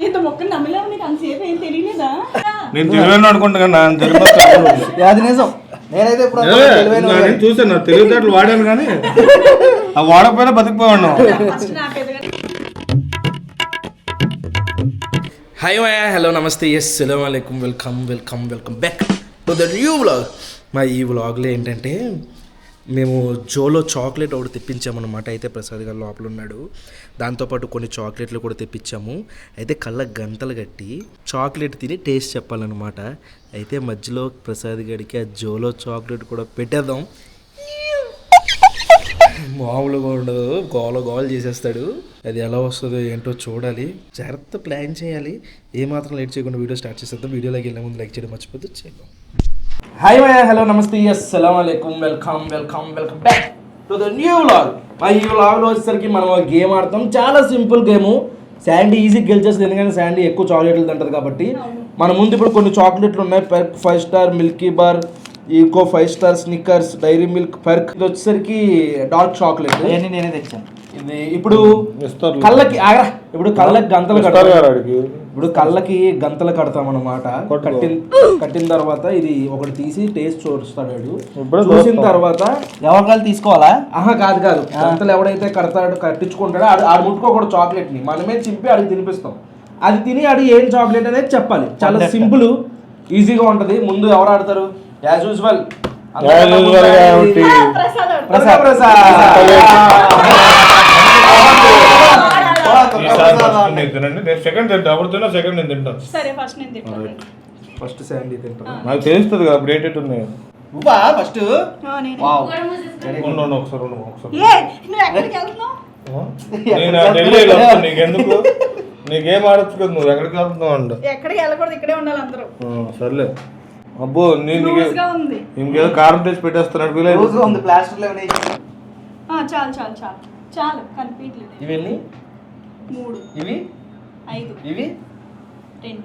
ఇంత మొక్కలు నమ్మలేవు, నీకు అంతసేపు ఏం తెలియలేదా? నేను తెలివైన అనుకుంటా అది నిజం. నేనైతే ఇప్పుడు చూసాను, నా తెలివితేటలు వాడాను కానీ ఆ వాడకపోయినా బతికిపోయాను. హాయ్ మాయా, హలో, నమస్తే, అస్సలాము అలైకుం, welcome back to the new vlog. మా ఈ వ్లాగ్లో ఏంటంటే మేము జోలో చాక్లెట్ ఒకటి తెప్పించామన్నమాట. అయితే ప్రసాద్ గారు లోపల ఉన్నాడు. దాంతోపాటు కొన్ని చాక్లెట్లు కూడా తెప్పించాము. అయితే కళ్ళ గంతలు కట్టి చాక్లెట్ తిని టేస్ట్ చెప్పాలన్నమాట. అయితే మధ్యలో ప్రసాద్ గారికి ఆ జోలో చాక్లెట్ కూడా పెట్టేద్దాం. మామూలుగా ఉండదు, గోల చేసేస్తాడు. అది ఎలా వస్తుందో ఏంటో చూడాలి. జాగ్రత్త ప్లాన్ చేయాలి. ఏమాత్రం లేట్ చేయకుండా వీడియో స్టార్ట్ చేసేద్దాం. వీడియోలోకి వెళ్ళే ముందు లైక్ చేయడం మర్చిపోతే చేద్దాం. హాయ్ మాయా, హలో, నమస్తే, అస్సలాము అలైకుం, welcome back to the new vlog. మా ఈ వ్లాగ్లో వచ్చేసరికి మనం గేమ్ ఆడతాం. చాలా సింపుల్ గేము. శాండీ ఈజీగా గెలిచేస్తుంది, ఎందుకంటే శాండీ ఎక్కువ చాక్లెట్లు తింటుంది కాబట్టి. మన ముందు ఇప్పుడు కొన్ని చాక్లెట్లు ఉన్నాయి. పెర్క్ 5 స్టార్, మిల్కీ బార్, ఈకో 5 star, Snickers, Dairy Milk, Perk. ఇది వచ్చేసరికి డార్క్ చాక్లెట్. నేనే తెచ్చాను. ఇది ఇప్పుడు కళ్ళకి ఇప్పుడు కళ్ళకి గంతలు కడతాం అన్నమాట. కట్టిన తర్వాత ఇది ఒకటి తీసి టేస్ట్ చూస్తాడు. చూసిన తర్వాత ఎవరికాలు తీసుకోవాలా? కాదు గంతలు ఎవడైతే కట్టించుకుంటాడో ఆడు ముట్టుకోకూడదు చాక్లెట్ ని. మనమే చింపి ఆడికి తినిపిస్తాం. అది తిని ఆడు ఏం చాక్లెట్ అనేది చెప్పాలి. చాలా సింపుల్, ఈజీగా ఉంటది. ముందు ఎవరు ఆడతారు? యాజ్ యూజువల్ ఫస్ట్ శాండీ తింటాను. నాకు తెలుస్తుంది కదా అప్పుడు ఏంటంటే ఉన్నాయి. ఫస్ట్ నీకెందుకు, నీకేం ఆడచ్చు కదా, నువ్వు ఎక్కడికి వెళ్తున్నావు అంట. ఎక్కడికి వెళ్ళకూడదు, ఇక్కడే ఉండాలి అందరూ. సర్లే. అబ్బో ఇంకేదో కారం టేస్ట్ పెట్టేస్తున్నాడు. చాలు కనిపించలేదు. ఇవన్నీ 3 ఇవి 5 ఇవి 2.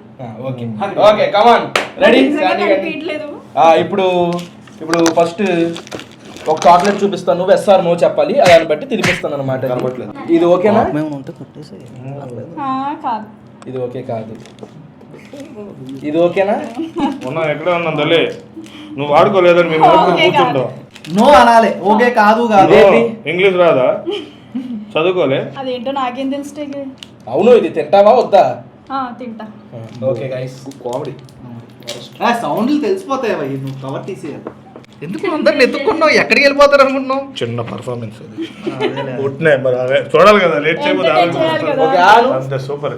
Okay come on ready. కనిపించలేదు. ఇప్పుడు ఫస్ట్ ఒక చాక్లెట్ చూపిస్తాను. నువ్వు ఎస్ఆర్ నో చెప్పాలి. దాన్ని బట్టి తినిపిస్తాను అనమాట. ఇది ఓకేనా? కాదు, ఇది ఓకే కాదు. ఇది ఓకేనా? ఎక్కడే ఉన్నాం తల్లి, నువ్వు వాడుకోలేదని మేము కూర్చుంటాం. నో అనాలి. ఓకే కాదు కాదు. ఇంగ్లీష్ రాదా? చదువుకోలే. అదేంటో నాకేం తెలుసు. అవును, ఇది తింటావా వద్దా? తింటా. Okay guys, comedy. సౌండ్లు తెలిసిపోతాయి. నువ్వు కవర్ తీసేయాలి. ఎందుకు అందరిని ఎత్తుకున్నావు? ఎక్కడికి వెళ్ళిపోతారు అనుకుంటున్నావు? చిన్న పర్ఫార్మెన్స్ పుట్టినాయి మరి, అదే చూడాలి కదా. లేట్ చేయబోతే అంతే. సూపర్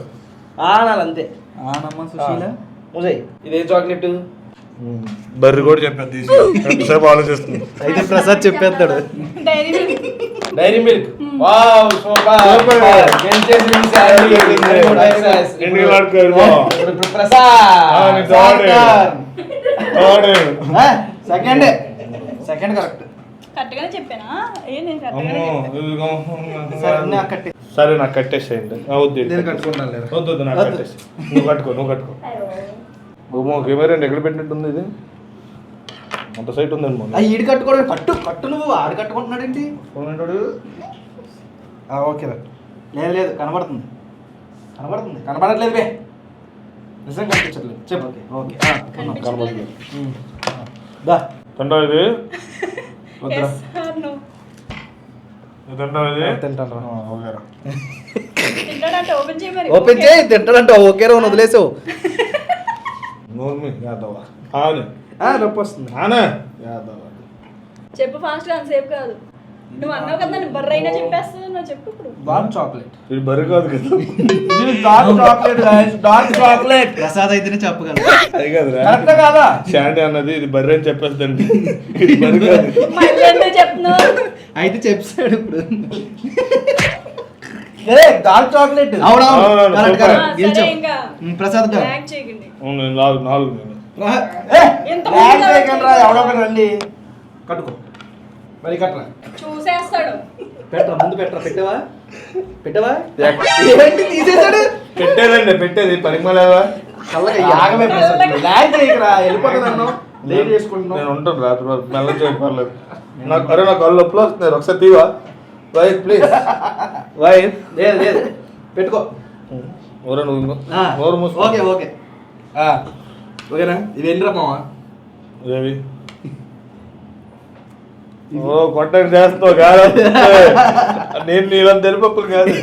అంతే. సుశీల ఇదేం చాక్లెట్? బర్రి కూడా చెప్పేది, ఎంతసేపు ఆలోచిస్తుంది. అయితే ప్రసాద్ చెప్పేస్తాడు. Dairy Milk. Wow super. Second correct. కరెక్ట్గానే చెప్పానా? సరే నాకు కట్టేసేయండి. వద్దు నాకు కట్టేసి. నువ్వు కట్టుకో. కెమెరా ఎక్కడ పెట్టినట్టుంది? ఇది అంత సైట్ ఉందండి. ఈడు కట్టుకోవడం. కట్టు నువ్వు ఆడు కట్టుకుంటున్నాడేంటి? ఓకే లేదు కనబడుతుంది. కనబడట్లేదు బే, నిజంగా కనిపించట్లేదు. చెప్పు. ఓకే కనబడలేదు. దా తింటావు ఇది? ఓపెన్ చేయి. తింటాడంట. ఓకే రా, వదిలేసావు. నొప్పి వస్తుంది. చెప్పు ఫాస్ట్. అంతసేపు కాదు. నువ్వు అన్నావు కదా నన్ను బర్ర అయినా చెప్పేస్తాను. నువ్వు చెప్పు ఇప్పుడు. Dark chocolate. ఇది బర్రి కాదు కదా. Dark chocolate. ప్రసాద్ అయితేనే చెప్పగలరు. అది కాదురా, కరెక్ట్ కాదా? శాండీ అన్నది ఇది బర్రి అని చెప్పేస్తుందండి. ఇది బర్రి కాదు. చెప్తున్నావు అయితే చెప్పాడు ఇప్పుడు. Dark chocolate. ప్రసాద్ ఎవడొకటి రండి. కట్టుకో మరి. కట్టరా, చూసేస్తాడు. పెట్టరా, ముందు పెట్టరా. పెట్టవా? ఏంటి తీసేసాడు? పెట్టేది పరిమళవా? వెళ్ళిపోతాను. లేట్ చేసుకుంటున్నాను. నేను ఉంటాను రాత్రి మెల్ల చేయలేదు. నాకు కళ్ళు నొప్పులు వస్తున్నాయి. ఒకసారి తీవా? వైట్ ప్లీజ్ వైట్ లేదు లేదు పెట్టుకో. ఊర నువ్వు ఆ, నోరు మూసుకో. ఓకే ఓకే ఓకేనా? ఇది ఎన్ని రమ్మా? ఏవి ఓ కొట్టని చేస్తావు కాదు నేను నీళ్ళని తెలిపప్పులు కాదు.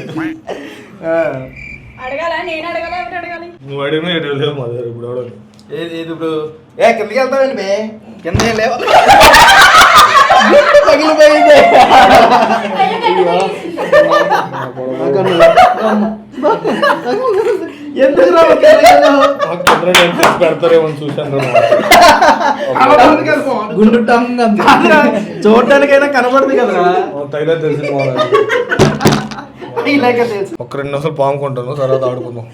అడగాల నేను అడగాల ఎవరు అడగాలి? నువ్వు అడిగినా ఎటు లేవు మా దగ్గర ఇప్పుడు ఎవడో. ఇది ఇప్పుడు కిందకి వెళ్తామండి బే, కింద ఏం లేవు. పగిలిపోయింది. ఎందుకు పెడతారేమో చూసాను గుండు చూడటానికైనా కనబడుతుంది కదరా. తగిలే తెలిసింది తెలుసు. ఒక 2 నిమిషాలు పాముకుంటాను తర్వాత ఆడుకుందాం.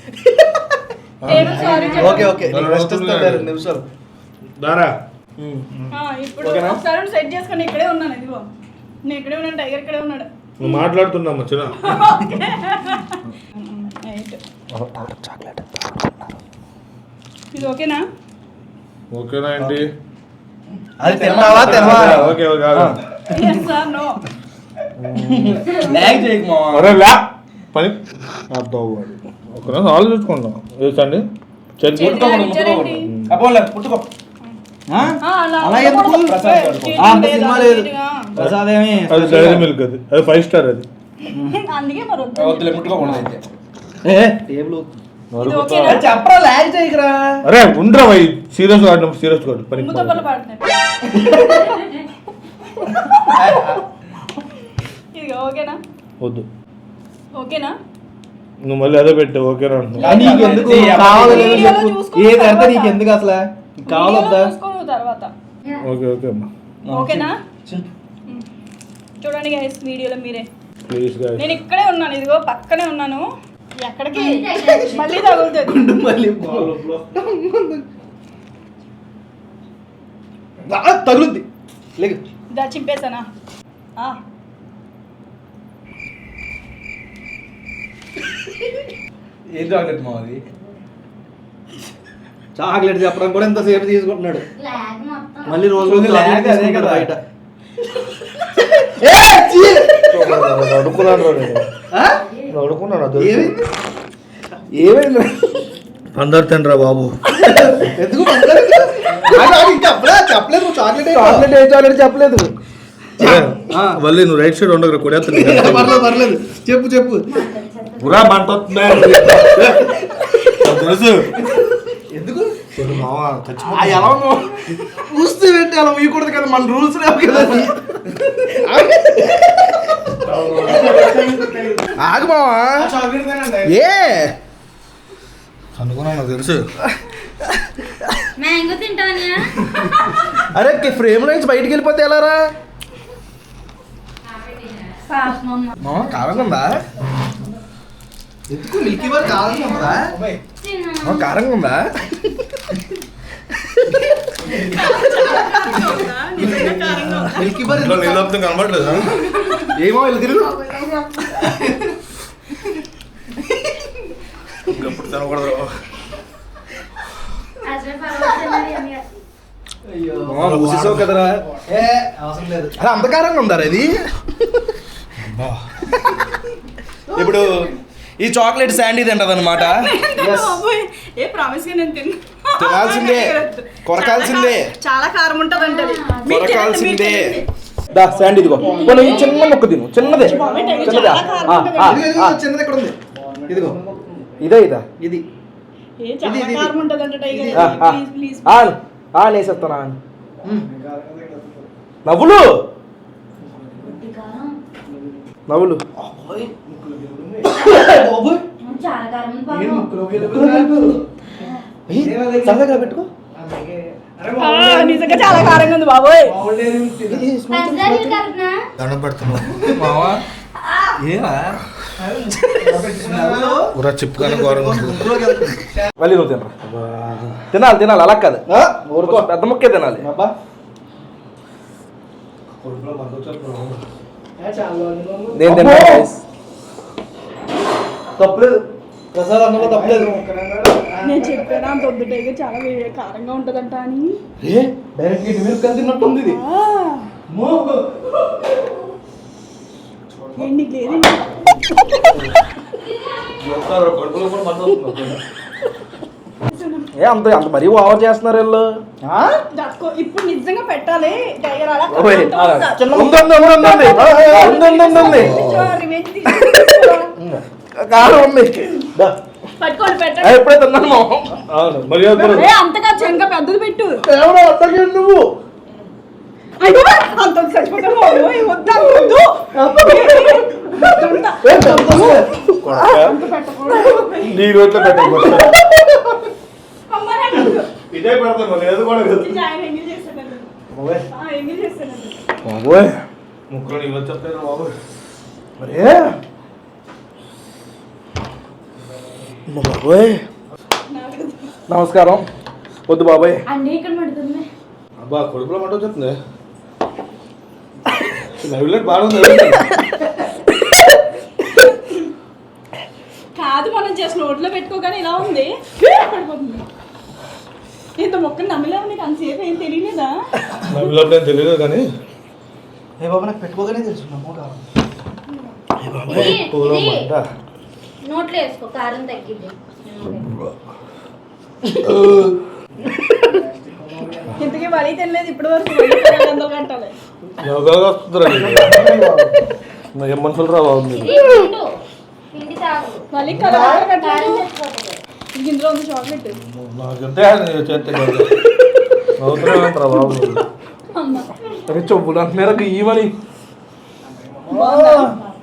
నేను సారీ ఓకే ఓకే రెస్ట్ ఇస్తాను 2 నిమిషాలు. దారా ఇప్పుడు ఓకేనా? ఒకసారి సెట్ చేసుకొని ఇక్కడే ఉన్నాను. ఇదిగో నేను ఇక్కడే ఉన్నాను, టైగర్ ఇక్కడే ఉన్నాడు. నువ్వు మాట్లాడుతున్నామ్మా చిన్న ఇది ఓకేనా? ఓకేనా ఏంటి? అది తిన్నావా తినవా? ఓకే ఓకే ఆగు. Yes or no? ల్యాగ్ చేయకు మావా. అరే లా పని అర్థం ఒక నిమిషం ఆలోచించుకుంటాం. వేసండి చెల్లి ఇచ్చారేంటి? అపోలే పుట్టుకో. అలా అలా ఎందుకు? అంత సినిమా లేదు. ప్రసాద్ ఏమి అది డైరీ మిల్క్, అది 5 స్టార్. అది అందుకే మరి వద్దు. వద్దులే ముట్టుకోకూడదు అయితే. టేబుల్ ఇది ఓకేనా? చెప్పరా ల్యాగ్ చేయకురా. అరే ఉండరా వై సీరియస్ ఆడినప్పుడు సీరియస్ కాదు పని. ముద్దపల్లి పాడుతున్నాడు. ఇది ఓకేనా? వద్దు ఓకేనా? నువ్వు మళ్ళీ అదే పెట్టావు ఓకేనా అంటున్నావు. నీకు ఎందుకు కావాలి లేదో చెప్పు. ఏది అంటే నీకు ఎందుకు అసలు కావాలొద్దా? చూసుకో నువ్వు తర్వాత. ఓకే ఓకే అమ్మా ఓకేనా? చూడండి గైస్ వీడియోలో మీరే. Please guys. నేను ఇక్కడే ఉన్నాను, ఇదిగో పక్కనే ఉన్నాను. ఎక్కడికి మళ్ళీ తగులుతుంది. మళ్ళీ తగులుద్ది. లేక దా చింపేసానా? ఏం చాక్లెట్ మా అది? చాక్లెట్ చెప్పడం కూడా ఎంతసేపు తీసుకుంటున్నాడు. మళ్ళీ రోజు రోజు చాక్లెట్ తీసుకుంటాడు బయట. అడుక్కున్నాను అడుక్కున్నాను ఏమైంది? ఏమైంది? అందరు తినరా బాబు. ఎందుకు చెప్పలేదు చాక్లెట్ చాక్లెట్ ఏ చాక్లెట్ చెప్పలేదు. మళ్ళీ నువ్వు రైట్ సైడ్ ఉండదు కూడా పర్లేదు పర్లేదు చెప్పు చెప్పు. తెలుసు ఎందుకు మావా ఎలా చూస్తే పెట్టి అలా ఉయ్యకూడదు కదా, మన రూల్స్ లేవు కదా. ఆగు మావా. ఏ అనుకున్నాను తెలుసు. మ్యాంగో తింటావా? అరే ఫ్రేమ్ లో నుంచి బయటికి వెళ్ళిపోతే ఎలారా? మావా కారంగా ఉందా? ఎందుకు మిల్కీ బార్ కారంగా ఉందా? కారంగా ఉందా? మిల్కీ బార్ నీళ్ళు కనబడలేదు. ఏమో వెళ్ళి తిరుగు. ఇంకప్పుడు తినకూడదు. చూసావు కదరా. అవసరం లేదు. అరే అంత కారంగా ఉందా ఇది? ఇప్పుడు ఈ చాక్లెట్ శాండీ తింటది అనమాట. ఏ ప్రామిస్ గా నేను తినాల్సిందే, కొరకాల్సిందే. చాలా కారం ఉంటదంట. కొరకాల్సిందే. దా శాండీ ఇదిగో. ఈ చిన్న ముక్క తిను, చిన్నదే. చిన్నదా? చిన్నది ఎక్కడ ఉంది? ఇదిగో ఇదే ఇదా ఇది. చాలా కారం ఉంటదంట టైగర్. ప్లీజ్ నేసేస్తానా? నవ్వులు నవ్వులు సరదాగా పెట్టుకో. నిజంగా చాలా కారంగా ఉంది బాబోయ్. దండం పెడుతున్నావు మావా. ఏమా చిప్పుగానే ఘోరంగా ఉంది. మళ్ళీ నువ్వు తినరా. తినాలి తినాలి అలా కాదు, ఊరుకో. పెద్ద ముక్కే తినాలి. నేను తింటాను. తప్పలేదు ప్రసాద్ అన్నలో తప్పలేదు. నేను చెప్పాను అంత వద్దు టైగర్, చాలా కారంగా ఉంటదంట అని. డైరెక్ట్ మిల్క్ తిన్నట్టుంది ఇది. నీకు లేదండి. ఏ అంత అంత మరీ ఓవర్ చేస్తున్నారు వీళ్ళు. దక్కో, ఇప్పుడు నిజంగా పెట్టాలి టైగర్ అలా ఓయ్, ఉంది. రివెంజ్ తీసుకో. కారం ఉంది. దా. పట్టుకోండి ఏ, పెట్టండి. ఎప్పుడే తిన్నాను. అవును మర్యాద ఏ, అంతగా చెంక పెద్దది పెట్టు. ఎవరో అత్తకి నువ్వు అయ్యో అంత చచ్చిపోతాను వద్దు వద్దు. నీ రోట్లో పెట్టకపోతే అమ్మ నాకు ఇదే పెడతాను లేదు కూడా కదా. ఆయన ఎంగిల్ చేస్తానండి. ఎంగిల్ చేస్తానండి. బాబోయ్ ముక్కలు ఇవ్వ చెప్తాను బాబు. మరే బాబోయ్ నమస్కారం. వద్దు బాబాయ్. అండి ఇక్కడ పడుతుంది. అబ్బా కొడుకులో మాట చెప్తుంది లైవ్లెట్ బాగుంది. కాదు మనం చేసి నోట్లో పెట్టుకోగానే ఇలా ఉంది పడిపోతుంది. ఇంత మొక్కలు నమ్మలేవు, నీకు అంతసేపు ఏం తెలియలేదా? లైవ్లెట్ ఏం తెలియదు కానీ ఏ బాబా నాకు పెట్టుకోగానే తెలుసు. నోట్లో వేసుకో, కారం తగ్గిద్ది. ఇంతకీ వడి తినలేదు ఇప్పటి వరకు. కట్టాలి ఏం మనుషులు రా బాగుంది. ఇది పిండు. పిండి తాగు. మళ్ళీ కలర్ కట్టాలి. కారం తెచ్చుకోవట్లేదు. ఇందులో ఉంది చాక్లెట్. నాకంటే చేస్తే అవుతున్నాయంటారా బాబు. అరే చెప్పులు అంటున్నారు ఇవ్వని.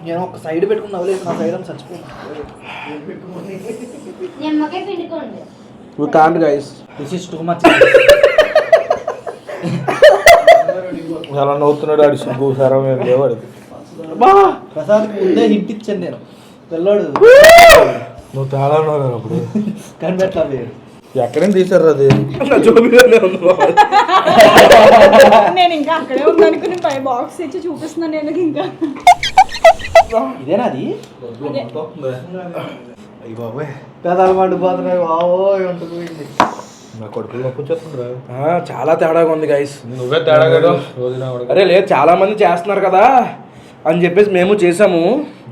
నేను ఒక సైడ్ పెట్టుకుని నవ్వలేదు. నా సైడ్ అని చచ్చిపోయింది. నిమ్మకాయ పిండుకోండి. We can't guys. This is too much. ఎలా నవ్వుతున్నాడు ఆడి సిగ్గు సరం ఏం లేవాడికి. ప్రసాద్ ముందే హింట్ ఇచ్చాను నేను. పిల్లోడు నువ్వు తేడా ఉన్నావు కదా అప్పుడు. కనిపెట్టాలి. ఎక్కడైనా తీసారు అది. నేను ఇంకా అక్కడే ఉంది అనుకుని పై బాక్స్ ఇచ్చి చూపిస్తున్నాను. నేను ఇంకా ఇదేనా అది? అయ్యి బాబోయ్ పెదాలు మండిపోతున్నాయి. బాబోయ్ ఉంటుంది. నా కొడుకులు నొప్పి వచ్చేస్తుందిరా. చాలా తేడాగా ఉంది గైస్. నువ్వే తేడా కదా రోజున. అరే లేదు చాలా మంది చేస్తున్నారు కదా అని చెప్పేసి మేము చేసాము.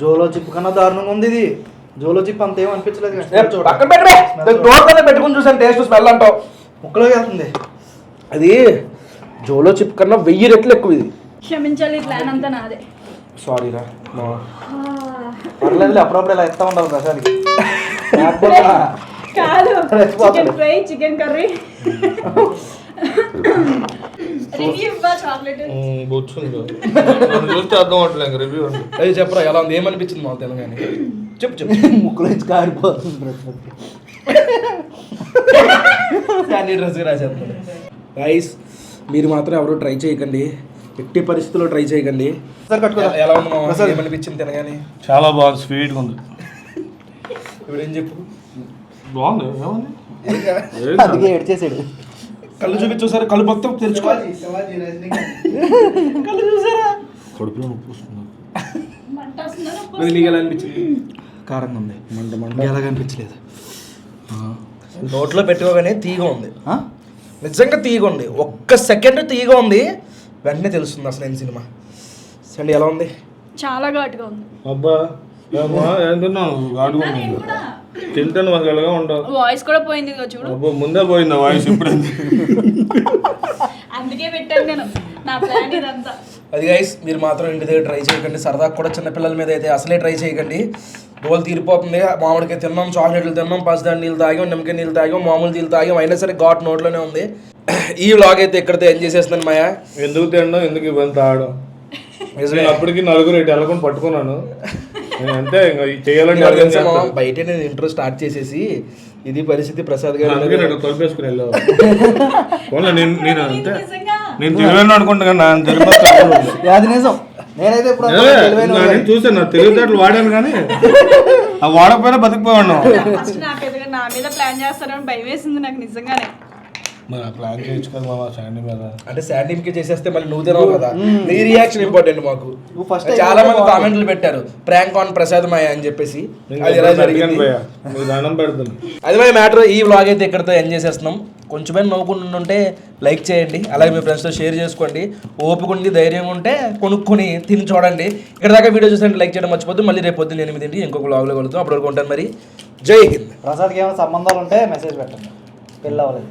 జోలో చిప్ కన్నా దారుణంగా ఉంది ఇది. జోలో చిప్ అంత ఏం అనిపించలేదు. పక్కన పెట్టే పెట్టుకుని చూసాను టేస్ట్ స్మెల్ అంటావు. ముక్కలోకి వెళ్తుంది అది. జోలో చిప్ కన్నా 1000 రెట్లు ఎక్కువ ఇది. క్షమించాలి, ప్లాన్ అంతా నాదే. సారీ రా. పర్లేదు అప్పుడప్పుడు ఇలా ఇస్తా ఉండాలి ప్రసాద్కి. కాదు, chicken fry, chicken curry. Review ఇవ్వ చాక్లెట్. కూర్చుంది చూస్తే అర్థం అవట్లేదు రివ్యూ అండి. అది చెప్పరా ఎలా ఉంది, ఏమనిపించింది మా తెలంగాణ? చెప్పు చెప్పు. ముక్కులో నుంచి కారిపోతుంది. డ్రెస్ రాసేస్తాడు. గైస్ మీరు మాత్రం ఎవరు ట్రై చేయకండి, ఎట్టి పరిస్థితుల్లో ట్రై చేయకండి. ఎలా ఉంది మామ, ఏమనిపించింది తినగానే? చాలా బాగుంది, స్వీట్గా ఉంది. ఇప్పుడు ఏం చెప్పు. బాగుంది. ఏముంది అందుకే ఏడ్ చేసాడు. కళ్ళు చూపించోసారి, కళ్ళు మొత్తం తెరుచుకోవాలి. కళ్ళు చూసారా? కడుపులో నొప్పి వస్తుంది. మంట వస్తుందా? నీకు ఎలా అనిపించింది? కారంగా ఉంది. మంట ఎలాగ అనిపించలేదు. నోట్లో పెట్టుకోగానే తీగ ఉంది, నిజంగా తీగ ఉంది. ఒక్క సెకండ్ తీగ ఉంది, వెంటనే తెలుస్తుంది అసలు ఏం సినిమా. సండి ఎలా ఉంది? చాలా ఘాటుగా ఉంది. అబ్బా ఏమ్మా ఏం తిన్నావు? ఘాటుగా ఉంది. తింటాను మాకు ఎలాగా ఉంటావు. వాయిస్ కూడా పోయింది చూడు. అబ్బో ముందే పోయిందా వాయిస్? ఇప్పుడు అందుకే పెట్టాను నేను, నా ప్లాన్ ఇదంతా. అది గైస్ మీరు మాత్రం ఇంటి దగ్గర ట్రై చేయకండి. సరదా కూడా చిన్నపిల్లల మీద అయితే అసలే ట్రై చేయకండి. డోలు తీరిపోతుంది. మామిడికాయ తిన్నాం, చాక్లెట్లు తిన్నాం, పసిదాని నీళ్ళు తాగాం, నిమ్మకాయ నీళ్ళు తాగాం, మామూలు నీళ్ళు తాగాం, అయినా సరే ఘాట్ నోట్లోనే ఉంది. ఈ వ్లాగ్ అయితే ఎక్కడితో ఎంజాయ్ చేస్తున్నాను మాయా. ఎందుకు తినడం, ఎందుకు ఇబ్బంది తాగడం. నేను అప్పటికి నలుగురు ఇటు వెళ్ళకుండా పట్టుకున్నాను. అంతే ఇంకా చేయాలంటే బయట నేను ఇంట్రో స్టార్ట్ చేసేసి ఇది పరిస్థితి ప్రసాద్ గారు తొలిపేసుకుని వెళ్ళావు. నేను అంతే నేను తెలివైన అనుకుంటా కానీ అది నిజం. నేనైతే నేను చూసాను, నా తెలివితేటలు వాడాను కానీ ఆ వాడకపోయినా బతికిపోయాను. ఫస్ట్ నా మీద ప్లాన్ చేస్తారని భయం వేసింది నాకు నిజంగానే. మరి ప్లాన్ చేయొచ్చు కదా మా శాండీ మీద. అంటే శాండీకి చేసేస్తే మళ్ళీ నువ్వు తినవు కదా, నీ రియాక్షన్ ఇంపార్టెంట్ మాకు. చాలా మంది కామెంట్లు పెట్టారు ప్రాంక్ ఆన్ ప్రసాద్ మాయ అని చెప్పేసి. అది ఎలా జరిగింది దండం పెడుతుంది. అది మా మ్యాటర్. ఈ వ్లాగ్ అయితే ఇక్కడితో ఎంజాయ్ చేసేస్తున్నాం. కొంచెమైనా నవ్వుకుంటూ ఉంటే లైక్ చేయండి, అలాగే మీ ఫ్రెండ్స్తో షేర్ చేసుకోండి. ఓపిక ఉండి ధైర్యం ఉంటే కొనుక్కొని తిని చూడండి. ఇక్కడ దాకా వీడియో చూసినట్టు లైక్ చేయడం మర్చిపోద్దు. మళ్ళీ రేపు పొద్దున్న 8 ఇంకొక వ్లాగ్లో కలుగుతాం. అప్పటి వరకు ఉంటాను మరి. జై హింద్. ప్రసాద్కి ఏమైనా సంబంధాలు ఉంటే మెసేజ్ పెట్టండి. పెళ్ళి అవ్వలేదు.